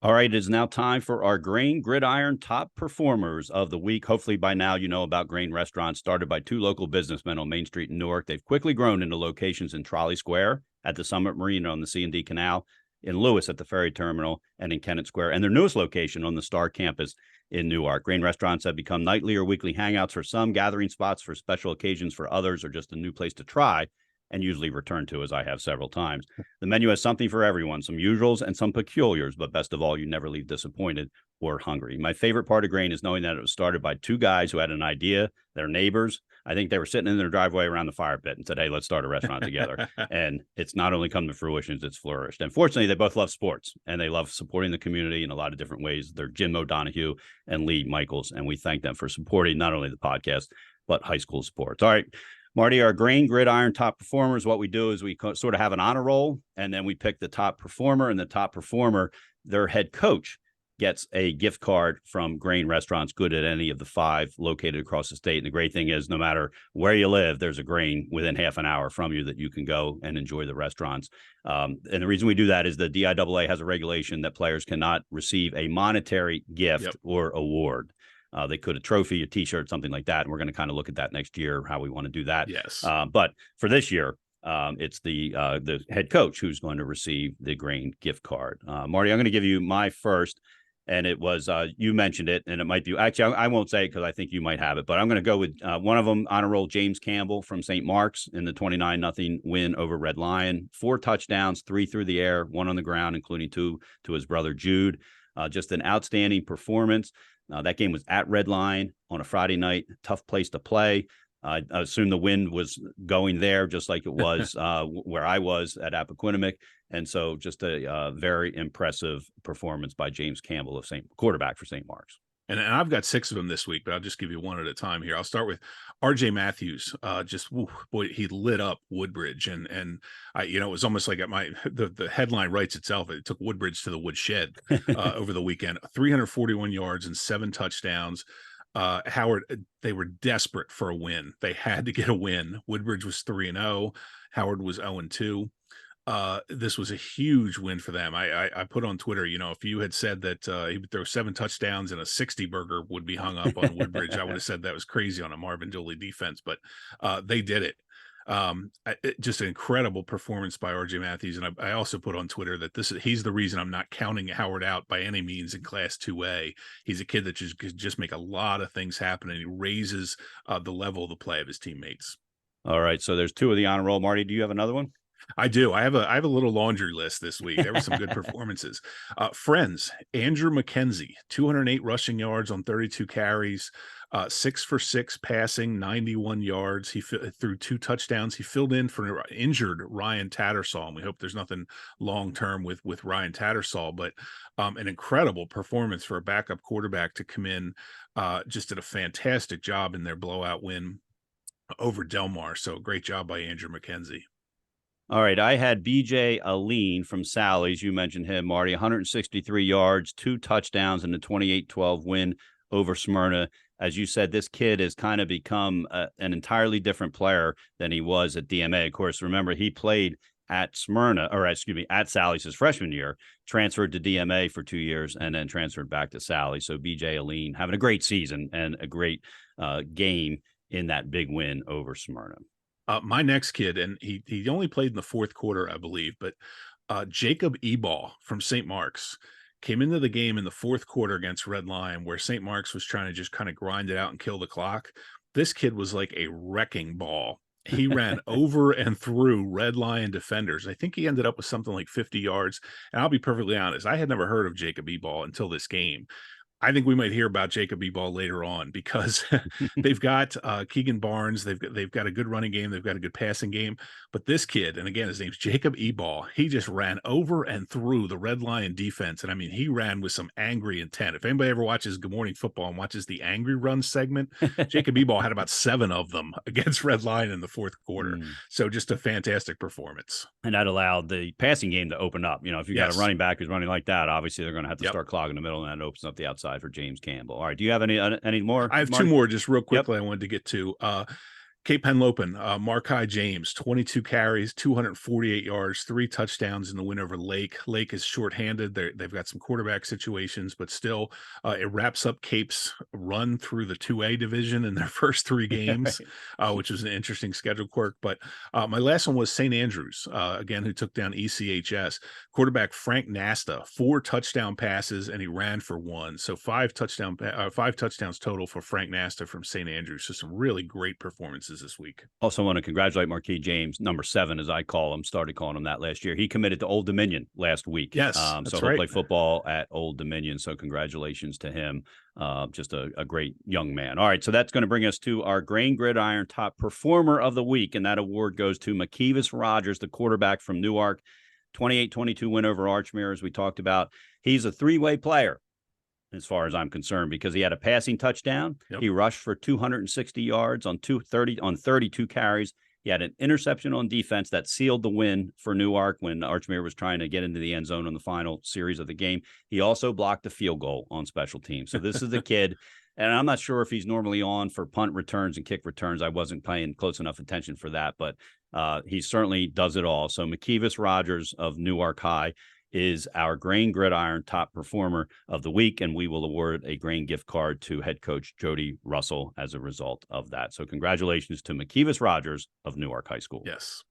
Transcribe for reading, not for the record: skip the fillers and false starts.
All right, it is now time for our Grain Gridiron top performers of the week. Hopefully by now you know about Grain Restaurants, started by two local businessmen on Main Street in Newark. They've quickly grown into locations in Trolley Square, at the Summit Marina on the C&D Canal, in Lewis at the Ferry Terminal, and in Kennett Square, and their newest location on the Star Campus in Newark. Grain Restaurants have become nightly or weekly hangouts for some, gathering spots for special occasions for others, or just a new place to try and usually return to, as I have several times. The menu has something for everyone, some usuals and some peculiars, but best of all, you never leave disappointed or hungry. My favorite part of Grain is knowing that it was started by two guys who had an idea, their neighbors. I think they were sitting in their driveway around the fire pit and said, hey, let's start a restaurant together. And it's not only come to fruition, it's flourished. And fortunately, they both love sports and they love supporting the community in a lot of different ways. They're Jim O'Donohue and Lee Michaels, and we thank them for supporting not only the podcast, but high school sports. All right, Marty, our Grain Gridiron top performers, what we do is we sort of have an honor roll, and then we pick the top performer, and the top performer, their head coach, gets a gift card from Grain Restaurants, good at any of the five located across the state. And the great thing is, no matter where you live, there's a Grain within half an hour from you that you can go and enjoy the restaurants. And the reason we do that is the DIAA has a regulation that players cannot receive a monetary gift or award. They could a trophy, a T-shirt, something like that. And we're going to kind of look at that next year, how we want to do that. Yes. But for this year, it's the head coach who's going to receive the Grain gift card. Marty, I'm going to give you my first, and it was you mentioned it, and it might be actually I won't say it because I think you might have it, but I'm going to go with one of them, honor roll James Campbell from St. Mark's in the 29-0 win over Red Lion. 4 touchdowns, 3 through the air, 1 on the ground, including 2 to his brother Jude. Just an outstanding performance. That game was at Red Lion on a Friday night, tough place to play. I assume the wind was going there just like it was where I was at Appoquinimink. And so just a very impressive performance by James Campbell, quarterback for St. Mark's. And I've got 6 of them this week, but I'll just give you one at a time here. I'll start with RJ Matthews. Boy, he lit up Woodbridge, and I, it was almost like the headline writes itself. It took Woodbridge to the woodshed over the weekend. 341 yards and 7 touchdowns. Howard, they were desperate for a win. They had to get a win. Woodbridge was 3-0. Howard was 0-2. This was a huge win for them. I put on Twitter, if you had said that he would throw 7 touchdowns and a 60 burger would be hung up on Woodbridge, I would have said that was crazy on a Marvin Dooley defense, but they did it. Just an incredible performance by RJ Matthews. And I also put on Twitter that he's the reason I'm not counting Howard out by any means in Class 2A. He's a kid that just make a lot of things happen, and he raises the level of the play of his teammates. All right. So there's 2 of the honor roll. Marty, do you have another one? I do. I have a little laundry list this week. There were some good performances. Friends, Andrew McKenzie, 208 rushing yards on 32 carries, 6 for 6 passing, 91 yards. He threw 2 touchdowns. He filled in for injured Ryan Tattersall, and we hope there's nothing long-term with Ryan Tattersall, but an incredible performance for a backup quarterback to come in, just did a fantastic job in their blowout win over Del Mar. So great job by Andrew McKenzie. All right, I had BJ Aline from Sally's. You mentioned him, Marty. 163 yards, 2 touchdowns in the 28-12 win over Smyrna. As you said, this kid has kind of become an entirely different player than he was at DMA. Of course, remember, he played at at Sally's his freshman year, transferred to DMA for 2 years, and then transferred back to Sally's. So BJ Aline having a great season and a great game in that big win over Smyrna. My next kid, and he only played in the 4th quarter, I believe, but Jacob Eball from St. Mark's came into the game in the 4th quarter against Red Lion, where St. Mark's was trying to just kind of grind it out and kill the clock. This kid was like a wrecking ball. He ran over and through Red Lion defenders. I think he ended up with something like 50 yards. And I'll be perfectly honest, I had never heard of Jacob Eball until this game. I think we might hear about Jacob Eball later on, because they've got Keegan Barnes. They've got a good running game. They've got a good passing game. But this kid, and again, his name's Jacob Eball, he just ran over and through the Red Lion defense. And I mean, he ran with some angry intent. If anybody ever watches Good Morning Football and watches the Angry Run segment, Jacob Eball had about 7 of them against Red Lion in the 4th quarter. So just a fantastic performance. And that allowed the passing game to open up. If you got a running back who's running like that, obviously they're going to have to start clogging the middle, and that opens up the outside for James Campbell. All right. Do you have any more? I have Marty? 2 more just real quickly. I wanted to get to Cape Henlopen, Markai James, 22 carries, 248 yards, 3 touchdowns in the win over Lake. Lake is shorthanded. They've got some quarterback situations, but still, it wraps up Cape's run through the 2A division in their first 3 games, which was an interesting schedule quirk. But my last one was St. Andrews, again, who took down ECHS. Quarterback Frank Nasta, 4 touchdown passes, and he ran for 1. So 5 touchdowns total for Frank Nasta from St. Andrews. So some really great performances this week. Also want to congratulate Marquis James, number 7, as I call him. Started calling him that last year. He committed to Old Dominion last week. Yes, so that's he'll right. play football at Old Dominion. So congratulations to him. Just a great young man. All right, so that's going to bring us to our Grain Gridiron Top Performer of the Week, and that award goes to McKeevis Rogers, the quarterback from Newark. 28-22 win over Archmere, as we talked about. He's a 3-way player, as far as I'm concerned, because he had a passing touchdown. Yep. He rushed for 260 yards on 32 carries. He had an interception on defense that sealed the win for Newark when Archmere was trying to get into the end zone on the final series of the game. He also blocked a field goal on special teams. So this is the kid. And I'm not sure if he's normally on for punt returns and kick returns. I wasn't paying close enough attention for that, but he certainly does it all. So McKeevis Rogers of Newark High is our Grain Gridiron Top Performer of the Week, and we will award a Grain gift card to head coach Jody Russell as a result of that. So congratulations to McKeevis Rogers of Newark High School. Yes.